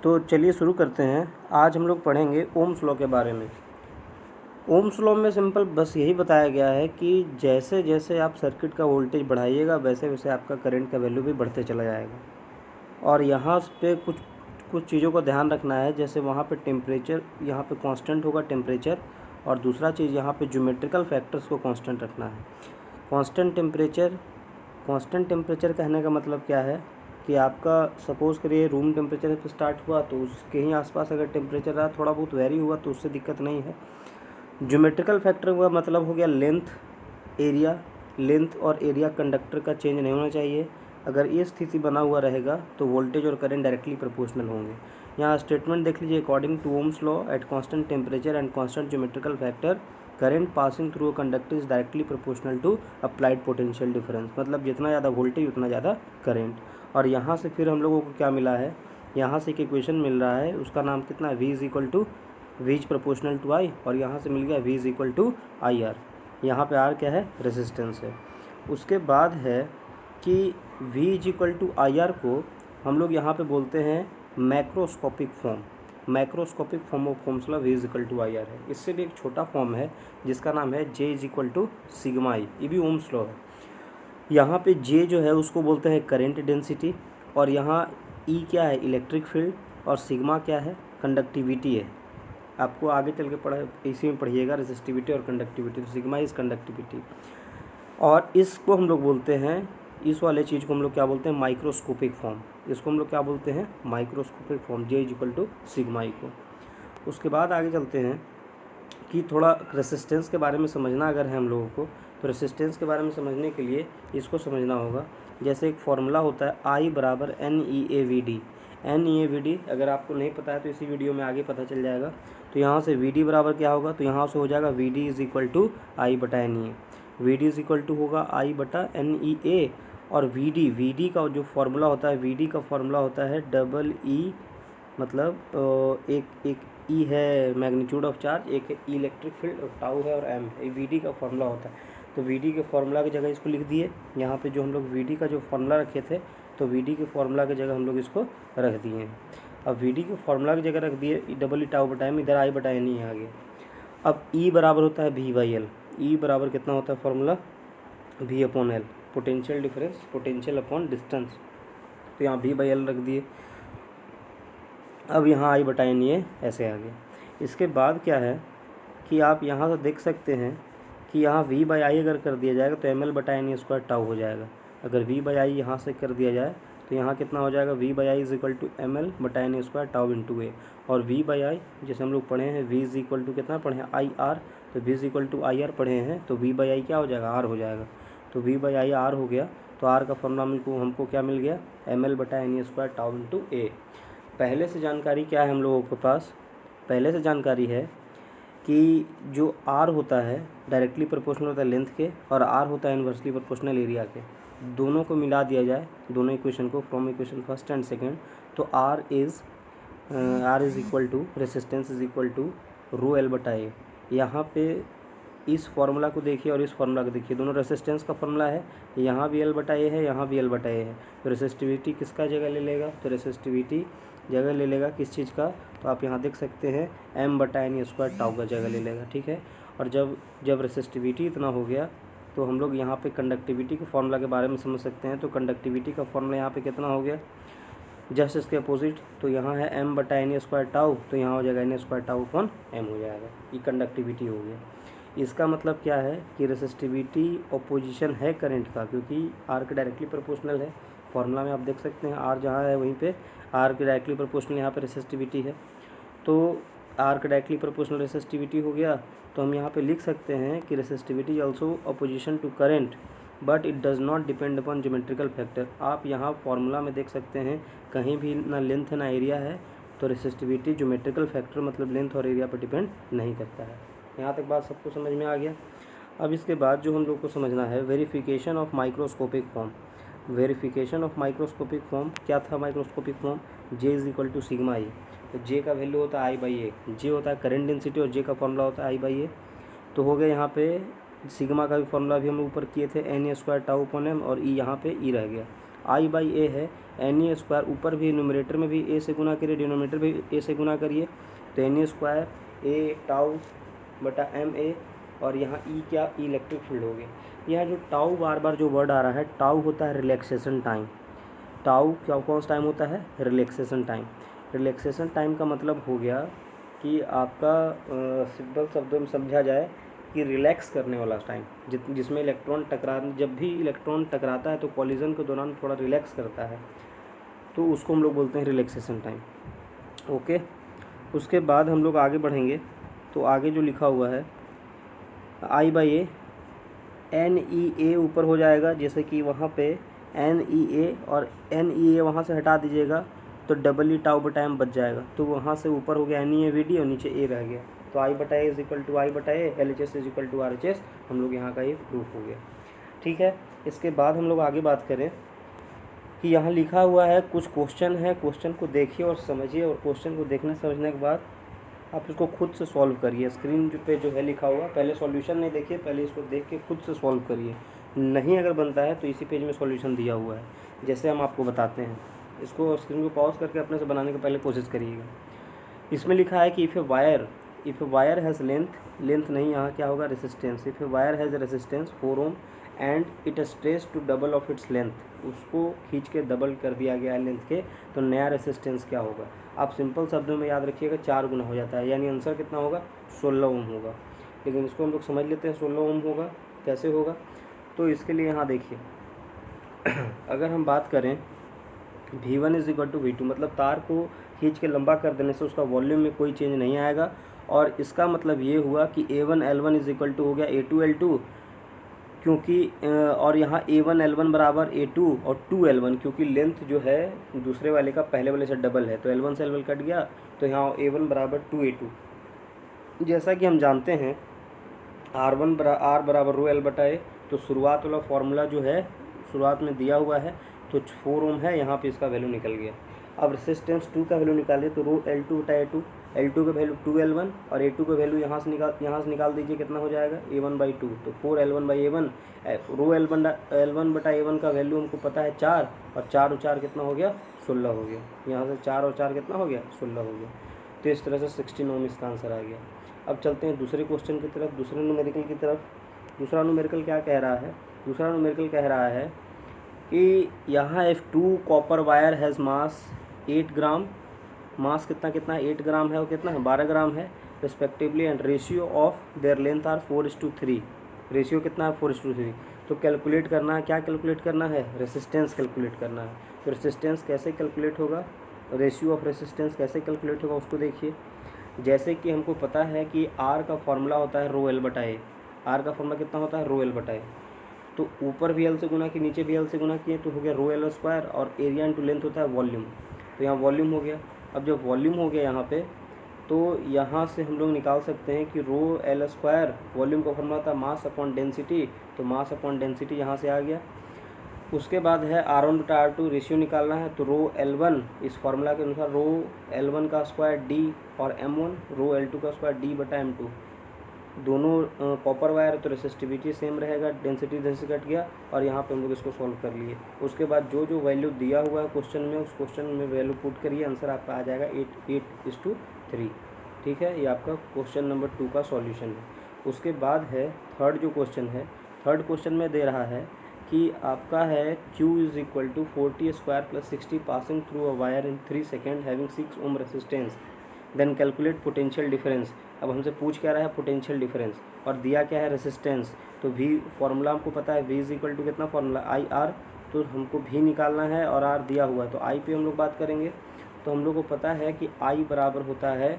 तो चलिए शुरू करते हैं। आज हम लोग पढ़ेंगे ओम्स लॉ के बारे में। ओम्स लॉ में सिंपल बस यही बताया गया है कि जैसे जैसे आप सर्किट का वोल्टेज बढ़ाइएगा वैसे वैसे आपका करंट का वैल्यू भी बढ़ते चला जाएगा। और यहाँ पे कुछ चीज़ों को ध्यान रखना है, जैसे वहाँ पे टेम्परेचर यहाँ पे कांस्टेंट होगा टेम्परेचर, और दूसरा चीज़ यहाँ पे ज्योमेट्रिकल फैक्टर्स को कांस्टेंट रखना है। कांस्टेंट टेम्परेचर कहने का मतलब क्या है कि आपका सपोज़ करिए रूम टेम्परेचर पे स्टार्ट हुआ तो उसके ही आसपास अगर टेम्परेचर रहा, थोड़ा बहुत वेरी हुआ तो उससे दिक्कत नहीं है। ज्योमेट्रिकल फैक्टर का मतलब हो गया लेंथ और एरिया कंडक्टर का चेंज नहीं होना चाहिए। अगर ये स्थिति बना हुआ रहेगा तो वोल्टेज और करंट डायरेक्टली प्रोपोर्शनल होंगे। यहाँ स्टेटमेंट देख लीजिए, according to Ohm's law at constant temperature and constant geometrical factor current passing through a conductor is directly proportional to applied potential difference. मतलब जितना ज़्यादा वोल्टेज उतना ज़्यादा करंट। और यहाँ से फिर हम लोगों को क्या मिला है, यहाँ से एक इक्वेशन मिल रहा है, उसका नाम कितना है, V is equal to V is proportional to I, और यहाँ से मिल गया V is equal to IR। यहाँ पे R क्या है, रेजिस्टेंस है। उसके बाद है कि V is equal to IR को हम लोग यहाँ पे बोलते हैं macroscopic form of Ohm's law V is equal to IR है। इससे भी एक छोटा फॉर्म है जिसका नाम है J is equal to sigma I, ये भी ओम्स लॉ है। यहाँ पे J जो है उसको बोलते हैं करंट डेंसिटी, और यहाँ E क्या है, इलेक्ट्रिक फील्ड, और सिग्मा क्या है, कंडक्टिविटी है। आपको आगे चल के इसी में पढ़िएगा रेसिस्टिविटी और कंडक्टिविटी। तो सिग्मा इज़ कंडक्टिविटी, और इसको हम लोग बोलते हैं, इस वाले चीज़ को हम लोग क्या बोलते हैं, माइक्रोस्कोपिक फॉर्म। इसको हम लोग क्या बोलते हैं, microscopic form, J is equal to sigma I को। उसके बाद आगे चलते हैं कि थोड़ा रेसिस्टेंस के बारे में समझना अगर है हम लोगों को, तो रेसिस्टेंस के बारे में समझने के लिए इसको समझना होगा। जैसे एक फार्मूला होता है I बराबर NEAVD। NEAVD अगर आपको नहीं पता है तो इसी वीडियो में आगे पता चल जाएगा। तो यहाँ से VD बराबर क्या होगा, तो यहाँ से हो जाएगा VD is equal to I बटा NEA। VD is equal to होगा I बटा NEA, और VD का जो फार्मूला होता है, VD का फार्मूला होता है डबल E, मतलब एक E है मैग्नीट्यूड ऑफ चार्ज, एक इलेक्ट्रिक फील्ड, और टाउ है, और M है। VD का फार्मूला होता है। तो VD के फार्मूला की जगह इसको लिख दिए। यहाँ पे जो हम लोग VD का जो फार्मूला रखे थे, तो VD के फार्मूला की जगह हम लोग इसको रख दिए हैं। अब VD के फार्मूला की जगह रख दिए डबल टाउ बटा M, इधर I बटा NE आ गया। अब E बराबर होता है V बाई एल। E बराबर कितना होता है formula, V upon L, potential difference, potential upon distance. तो यहाँ V बाई एल रख दिए। अब यहाँ I बटा NE ऐसे आ गया। इसके बाद क्या है कि आप यहाँ से देख सकते हैं कि यहाँ V बाई आई अगर कर दिया जाएगा तो ML बटा NE स्क्वायर टाउ हो जाएगा। अगर V बाई आई यहाँ से कर दिया जाए तो यहाँ कितना हो जाएगा, V by I is equal to ML बटा NE square tau into A. और V बाई आई जैसे हम लोग पढ़े हैं, V इज इक्वल टू कितना पढ़े हैं, IR, तो V is equal to IR पढ़े हैं, तो V बाई आई क्या हो जाएगा, R हो जाएगा। तो V बाई आई R हो गया, तो R का फॉर्मूला हमको क्या मिल गया, ML बटा NE स्क्वायर टाउ इंटू ए। पहले से जानकारी क्या है हम लोगों के पास, पहले से जानकारी है कि जो R होता है डायरेक्टली प्रोपोर्शनल होता है लेंथ के, और R होता है इन्वर्सली प्रोपोर्शनल एरिया के। दोनों को मिला दिया जाए, दोनों इक्वेशन को, from equation first and second, तो R is equal to resistance is equal to rho L बटा ए। यहाँ पे इस फार्मूला को देखिए और इस फार्मूला को देखिए, दोनों रेसिस्टेंस का फार्मूला है। यहाँ भी L बटा ए है, यहाँ भी L बटा ए है। तो रेसिस्टिविटी किसका जगह ले लेगा, तो रेसिस्टिविटी जगह ले लेगा किस चीज़ का, तो आप यहाँ देख सकते हैं M बटा NE स्क्वायर टाउ का जगह ले लेगा, ठीक है। और जब रेसिस्टिविटी इतना हो गया तो हम लोग यहाँ पे कंडक्टिविटी के फार्मूला के बारे में समझ सकते हैं। तो कंडक्टिविटी का फार्मूला यहाँ पे कितना हो गया, जस्ट इसके अपोजिट, तो यहाँ है M बटा NE स्क्वायर टाउ, तो यहाँ हो जाएगा NE square tau upon M हो जाएगा। ये कंडक्टिविटी हो गया। इसका मतलब क्या है कि रेसिस्टिविटी अपोजिशन है करंट का, क्योंकि R के डायरेक्टली प्रोपोर्शनल है। फार्मूला में आप देख सकते हैं R जहाँ है वहीं पे R के डायरेक्टली प्रोपोर्शनल यहाँ पे रेसिस्टिविटी है। तो R के डायरेक्टली प्रोपोर्शनल रेसिस्टिविटी हो गया, तो हम यहाँ पे लिख सकते हैं कि resistivity is also opposition to current but it does not depend upon geometrical factor. आप यहाँ फार्मूला में देख सकते हैं कहीं भी ना लेंथ है ना एरिया है, तो रेसिस्टिविटी ज्योमेट्रिकल फैक्टर मतलब लेंथ और एरिया पर डिपेंड नहीं करता है। यहाँ तक बात सबको समझ में आ गया। अब इसके बाद जो हम लोग को समझना है, verification of microscopic form. Verification of microscopic form क्या था, microscopic form J is equal to sigma I। तो J का वैल्यू होता है I बाई ए, J होता है करंट डेंसिटी और J का फॉर्मूला होता है I बाई ए। तो हो गया यहाँ पे सिग्मा का भी फॉर्मूला भी हम ऊपर किए थे, NE square tau upon M, और E यहाँ पे E रह गया। आई बाई ए है, एन ई स्क्वायर, ऊपर भी न्यूमरेटर में भी ए से गुना करिए, डिनोमिनेटर भी ए से गुना करिए, तो एन ई स्क्वायर ए टाउ बटा एम ए, और यहाँ ई क्या, इलेक्ट्रिक फील्ड हो गया। यहाँ जो टाउ बार बार जो वर्ड आ रहा है, टाउ होता है रिलैक्सेशन टाइम। टाउ क्या कौन सा टाइम होता है, रिलैक्सेशन टाइम। रिलैक्सेशन टाइम का मतलब हो गया कि आपका सिंपल शब्दों में समझा जाए कि रिलैक्स करने वाला टाइम, जिसमें इलेक्ट्रॉन जब भी इलेक्ट्रॉन टकराता है तो कॉलिजन के दौरान थोड़ा रिलैक्स करता है, तो उसको हम लोग बोलते हैं रिलैक्सेशन टाइम। ओके, उसके बाद हम लोग आगे बढ़ेंगे, तो आगे जो लिखा हुआ है आई बाई ए, एन ई ए ऊपर हो जाएगा, जैसे कि वहाँ पे एन ई ए और एन ई ए वहाँ से हटा दीजिएगा तो डबल ई टाउ बटा एम बच जाएगा, तो वहाँ से ऊपर हो गया N E A V D और नीचे ए रह गया, तो आई बटा A is equal to I बटा A, L H S is equal to R H S, हम लोग यहाँ का ये प्रूफ हो गया। ठीक है, इसके बाद हम लोग आगे बात करें कि यहाँ लिखा हुआ है कुछ क्वेश्चन है, क्वेश्चन को देखिए और समझिए, और क्वेश्चन को देखने समझने के बाद आप इसको खुद से सॉल्व करिए। स्क्रीन पे जो है लिखा हुआ, पहले सॉल्यूशन नहीं देखिए, पहले इसको देख के खुद से सॉल्व करिए। नहीं अगर बनता है तो इसी पेज में सॉल्यूशन दिया हुआ है, जैसे हम आपको बताते हैं। इसको स्क्रीन को पॉज करके अपने से बनाने की पहले कोशिश करिएगा। इसमें लिखा है कि if a wire has length नहीं, यहाँ क्या होगा, resistance. If a wire has resistance 4 ohm and it stress to double of its length, उसको खींच के डबल कर दिया गया है लेंथ के, तो नया रेसिस्टेंस क्या होगा। आप सिंपल शब्दों में याद रखिएगा, 4 गुना हो जाता है, यानी आंसर कितना होगा, 16 ओम होगा। लेकिन इसको हम लोग समझ लेते हैं 16 ओम होगा कैसे होगा। तो इसके लिए यहाँ देखिए अगर हम बात करें V1 is equal to V2, मतलब तार को खींच के लंबा कर देने से उसका वॉल्यूम में कोई चेंज नहीं आएगा, और इसका मतलब ये हुआ कि A1 L1 is equal to हो गया A2 L2, क्योंकि और यहाँ A1 L1 बराबर A2 और 2 L1, क्योंकि लेंथ जो है दूसरे वाले का पहले वाले से डबल है, तो L1 से L1 कट गया, तो यहाँ A1 बराबर 2 A2। जैसा कि हम जानते हैं R बराबर रो L बटा ए, तो शुरुआत वाला फार्मूला जो है शुरुआत में दिया हुआ है, तो 4 ओम है, यहाँ पे इसका वैल्यू निकल गया। अब रेसिस्टेंस 2 का वैल्यू निकालिए, तो रो L2 बटा A2, L2 का वैल्यू 2 L1 और A2 का वैल्यू यहाँ से निकाल दीजिए, कितना हो जाएगा, A1 बाई 2, तो 4 L1 by A1। Row L1 बटा A1 का वैल्यू हमको पता है 4, और 4 और 4 कितना हो गया, 16 हो गया। यहाँ से 4 और 4 कितना हो गया, 16 हो गया। तो इस तरह से 16 ओम इसका आंसर आ गया। अब चलते हैं दूसरे क्वेश्चन की तरफ, दूसरे न्यूमेरिकल की तरफ। दूसरा न्यूमेरिकल क्या कह रहा है, दूसरा न्यूमेरिकल कह रहा है कि यहाँ F2 कॉपर वायर हैज़ मास 8 ग्राम, मास कितना 8 ग्राम है, और कितना है, 12 ग्राम है respectively, and ratio of their length are 4:3, ratio कितना है, 4:3। तो कैलकुलेट करना है, क्या कैलकुलेट करना है, रेसिस्टेंस कैलकुलेट करना है। तो रेसिस्टेंस कैसे कैलकुलेट होगा, रेशियो ऑफ रेसिस्टेंस कैसे कैलकुलेट होगा, उसको देखिए। जैसे कि हमको पता है कि R का फॉर्मूला होता है रो L बटा ए, R का फॉर्मूला कितना होता है, रो L बटा ए, तो ऊपर भी L से गुना किए, नीचे भी L से गुना किए, तो हो गया रो L स्क्वायर, और एरिया इंटू लेंथ होता है वॉल्यूम, तो यहाँ वॉल्यूम हो गया। अब जब वॉल्यूम हो गया यहाँ पे, तो यहाँ से हम लोग निकाल सकते हैं कि रो L स्क्वायर, वॉल्यूम का फॉर्मूला था मास अपॉन डेंसिटी, तो मास अपॉन डेंसिटी यहाँ से आ गया। उसके बाद है R1 बटा R2, रेशियो निकालना है, तो रो L1 इस फार्मूला के अनुसार रो L1 का स्क्वायर D और M1, रो L2 का स्क्वायर D बटा M2। दोनों कॉपर वायर तो रेसिस्टिविटी सेम रहेगा, डेंसिटी कट गया, और यहाँ पे हम लोग इसको सॉल्व कर लिए। उसके बाद जो जो वैल्यू दिया हुआ है क्वेश्चन में, उस क्वेश्चन में वैल्यू पुट करिए, आंसर आपका आ जाएगा 8:3। ठीक है, ये आपका क्वेश्चन नंबर 2 का सॉल्यूशन है। उसके बाद है थर्ड जो क्वेश्चन है, थर्ड क्वेश्चन में दे रहा है कि आपका है Q is equal to 40 square plus 60 passing through a wire in 3 second having 6 ohm resistance, then calculate potential difference. अब हमसे पूछ क्या रहा है, पोटेंशियल डिफरेंस, और दिया क्या है, रेसिस्टेंस। तो V फॉर्मूला हमको पता है, V इज इक्वल टू कितना फॉर्मूला, IR, तो हमको V निकालना है और R दिया हुआ है, तो I पे हम लोग बात करेंगे। तो हम लोग को पता है कि I बराबर होता है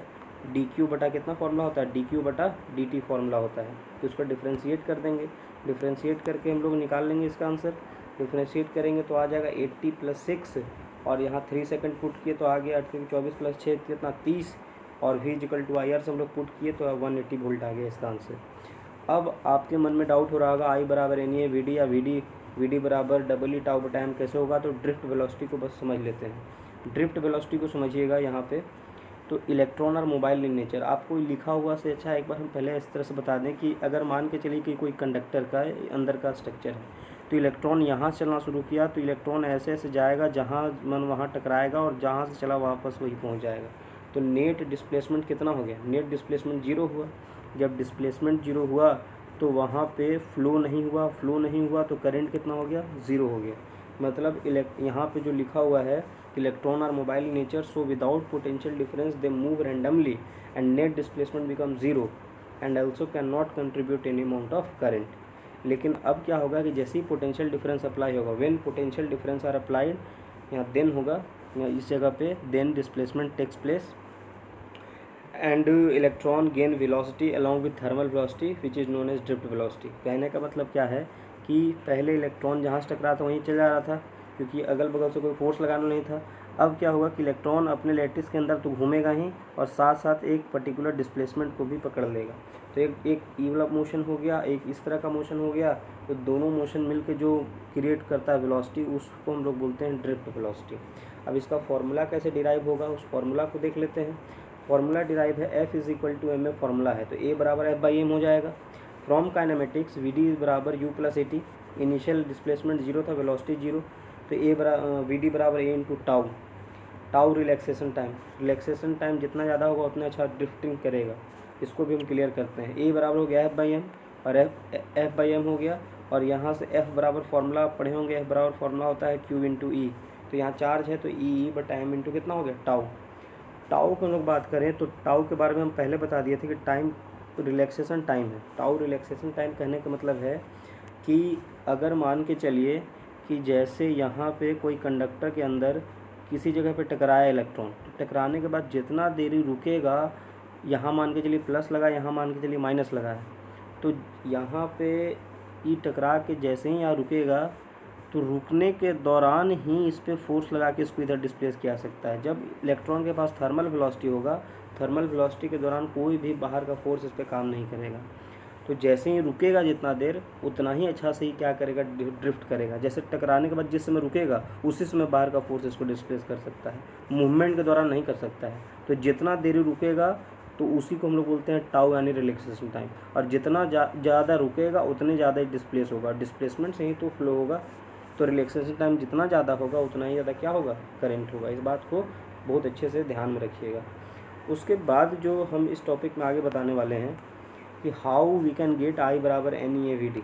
DQ बटा कितना फॉर्मूला होता है, DQ बटा DT फॉर्मूला होता है, तो इसको डिफ्रेंशिएट कर देंगे। डिफ्रेंशिएट करके हम लोग निकाल लेंगे इसका आंसर। डिफ्रेंशिएट करेंगे तो आ जाएगा 80 + 6, और यहाँ 3 सेकंड पुट किए तो आ गया 24 + 6 कितना 30, और V इक्वल टू IR से हम लोग पुट किए तो 180 वोल्ट आ गया इसका आंसर। अब आपके मन में डाउट हो रहा होगा I बराबर NE VD या VD बराबर डबल ई टाउ बटा एम कैसे होगा, तो ड्रिफ्ट वेलोसिटी को बस समझ लेते हैं। ड्रिफ्ट वेलोसिटी को समझिएगा यहाँ पे, तो इलेक्ट्रॉन और मोबाइल इन नेचर, आपको लिखा हुआ से अच्छा एक बार हम पहले इस तरह से बता दें कि अगर मान के चलिए कि कोई कंडक्टर का अंदर का स्ट्रक्चर है, तो इलेक्ट्रॉन यहाँ से चलना शुरू किया तो इलेक्ट्रॉन ऐसे ऐसे जाएगा, जहाँ मन वहाँ टकराएगा और जहाँ से चला वापस वही पहुँच जाएगा। तो नेट डिस्प्लेसमेंट कितना हो गया? नेट डिस्प्लेसमेंट 0 हुआ। जब डिस्प्लेसमेंट 0 हुआ तो वहाँ पे फ्लो नहीं हुआ तो करंट कितना हो गया? 0 हो गया। मतलब यहाँ पे जो लिखा हुआ है electron are mobile in nature, so without potential difference they move randomly and net displacement become 0 and also can not contribute any amount of current. लेकिन अब क्या होगा कि जैसे ही पोटेंशियल डिफरेंस अप्लाई होगा, when potential difference are applied, यहाँ then होगा, यहाँ इस जगह पे then displacement takes place and electron gain velocity along with thermal velocity which is known as drift velocity. कहने का मतलब क्या है कि पहले इलेक्ट्रॉन जहाँ से टकरा था वहीं चला जा रहा था, क्योंकि अगल बगल से कोई फोर्स लगाना नहीं था। अब क्या होगा कि इलेक्ट्रॉन अपने लैटिस के अंदर तो घूमेगा ही और साथ साथ एक पर्टिकुलर डिस्प्लेसमेंट को भी पकड़ लेगा। तो एक ई वाला मोशन हो गया, एक इस तरह का मोशन हो गया। तो दोनों मोशन मिलके जो क्रिएट करता है वेलोसिटी, उसको हम लोग बोलते हैं ड्रिफ्ट वेलोसिटी। अब इसका फॉर्मूला कैसे डिराइव होगा, उस फॉर्मूला को देख लेते हैं। फॉर्मूला डिराइव है F = ma फॉर्मूला है, तो A = F/m हो जाएगा। From kinematics VD = U + AT। Initial displacement 0 था, वेलोसिटी 0, तो VD = A × tau. Tau relaxation time जितना ज़्यादा होगा उतना अच्छा ड्रिफ्टिंग करेगा। इसको भी हम क्लियर करते हैं। A बराबर हो गया F/m और F/m हो गया। और यहाँ से F बराबर फॉर्मूला पढ़े होंगे, F बराबर फॉर्मूला होता है Q × E। तो यहाँ चार्ज है तो E/m × कितना हो गया? टाउ। टाउ की हम लोग बात करें तो टाउ के बारे में हम पहले बता दिए थे कि टाइम रिलैक्सेशन टाइम है। टाउ रिलैक्सेशन टाइम कहने का मतलब है कि अगर मान के चलिए कि जैसे यहाँ पे कोई कंडक्टर के अंदर किसी जगह पे टकराया इलेक्ट्रॉन, तो टकराने के बाद जितना देरी रुकेगा, यहाँ मान के चलिए प्लस लगा, यहाँ मान के चलिए माइनस लगा है, तो यहाँ पे ई टकरा के जैसे ही यहाँ रुकेगा तो रुकने के दौरान ही इस पर फोर्स लगा के इसको इधर डिस्प्लेस किया जा सकता है। जब इलेक्ट्रॉन के पास थर्मल वेलोसिटी होगा, थर्मल वेलोसिटी के दौरान कोई भी बाहर का फोर्स इस पर काम नहीं करेगा। तो जैसे ही रुकेगा जितना देर, उतना ही अच्छा से ही क्या करेगा? ड्रिफ्ट करेगा। जैसे टकराने के बाद जिस समय रुकेगा उसी समय बाहर का फोर्स इसको डिस्प्लेस कर सकता है, मूवमेंट के दौरान नहीं कर सकता है। तो जितना देरी रुकेगा तो उसी को हम लोग बोलते हैं टाउ यानी रिलैक्सेशन टाइम। और जितना ज़्यादा रुकेगा उतने ज़्यादा ही डिस्प्लेस होगा, डिस्प्लेसमेंट से ही तो फ्लो होगा। तो रिलैक्सेशन टाइम जितना ज़्यादा होगा उतना ही ज़्यादा क्या होगा? करंट होगा। इस बात को बहुत अच्छे से ध्यान में रखिएगा। उसके बाद जो हम इस टॉपिक में आगे बताने वाले हैं कि how we can get I = NeAVD।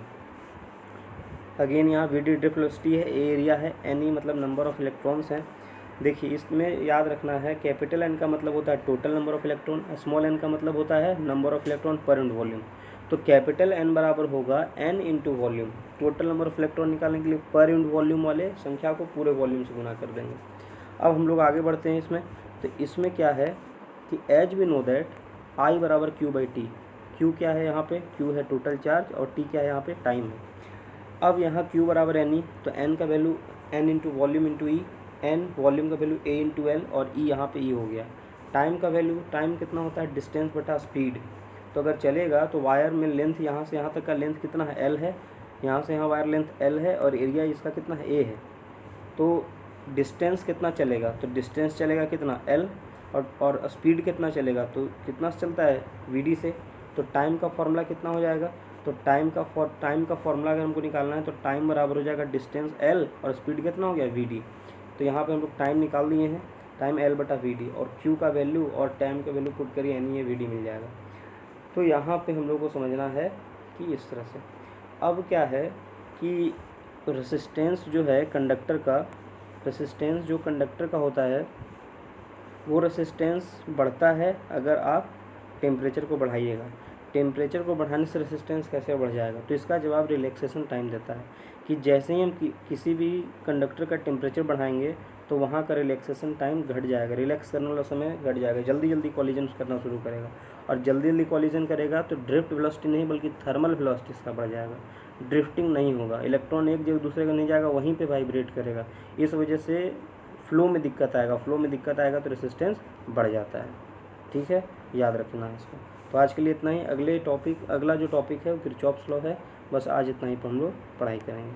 Again यहाँ VD ड्रिफ्ट वेलोसिटी है, A एरिया है, Ne मतलब नंबर ऑफ़ इलेक्ट्रॉन्स हैं। देखिए इसमें याद रखना है, कैपिटल N का मतलब होता है total number of electron, small n का मतलब होता है number of electron per unit volume. तो कैपिटल N बराबर होगा N × volume. Total number of electron निकालने के लिए पर यूनिट वॉल्यूम वाले संख्या को पूरे वॉल्यूम से गुना कर देंगे। अब हम लोग आगे बढ़ते हैं इसमें। तो इसमें क्या है कि as we know that I = Q/T। Q क्या है यहाँ पे? Q है टोटल चार्ज और T क्या है यहाँ पे? टाइम है। अब यहाँ Q = Ne, तो N का value N × volume × E, N volume का वैल्यू A × L और E यहाँ पे E हो गया। टाइम का वैल्यू, टाइम कितना होता है? डिस्टेंस बटा स्पीड। तो अगर चलेगा तो वायर में लेंथ यहाँ से यहाँ तक का लेंथ कितना है? L है। यहाँ से यहाँ वायर लेंथ L है और एरिया इसका कितना है? A है। तो डिस्टेंस कितना चलेगा? तो डिस्टेंस चलेगा कितना? L। और स्पीड कितना चलेगा? तो कितना से चलता है? VD से। तो टाइम का फॉर्मूला कितना हो जाएगा? तो टाइम का फॉर्मूला अगर हमको निकालना है तो टाइम बराबर हो जाएगा डिस्टेंस L और स्पीड कितना हो गया? VD। तो यहाँ पे हम लोग टाइम निकाल दिए हैं, टाइम L/VD और Q का वैल्यू और टाइम का वैल्यू पुट करिए, NeAVD मिल जाएगा। तो यहाँ पे हम लोग को समझना है कि इस तरह से। अब क्या है कि रेसिस्टेंस जो है कंडक्टर का, रेसिस्टेंस जो कंडक्टर का होता है वो रेसिस्टेंस बढ़ता है अगर आप टेम्परेचर को बढ़ाइएगा। टेम्परेचर को बढ़ाने से रेसिस्टेंस कैसे बढ़ जाएगा? तो इसका जवाब रिलैक्सेशन टाइम देता है कि जैसे ही हम किसी भी कंडक्टर का टेम्परेचर बढ़ाएंगे तो वहाँ का रिलैक्सेशन टाइम घट जाएगा, रिलैक्स करने वाला समय घट जाएगा, जल्दी जल्दी कॉलिजन करना शुरू करेगा। और जल्दी जल्दी कॉलिजन करेगा तो ड्रिफ्ट वेलोसिटी नहीं बल्कि थर्मल वेलोसिटी इसका बढ़ जाएगा, ड्रिफ्टिंग नहीं होगा। इलेक्ट्रॉन एक जगह दूसरे का नहीं जाएगा, वहीं पे वाइब्रेट करेगा। इस वजह से फ्लो में दिक्कत आएगा, तो रेसिस्टेंस बढ़ जाता है। ठीक है, याद रखना है इसको। तो आज के लिए इतना ही। अगला जो टॉपिक है वो किरचॉफ्स लॉ है। बस आज इतना ही पर हम लोग पढ़ाई करेंगे।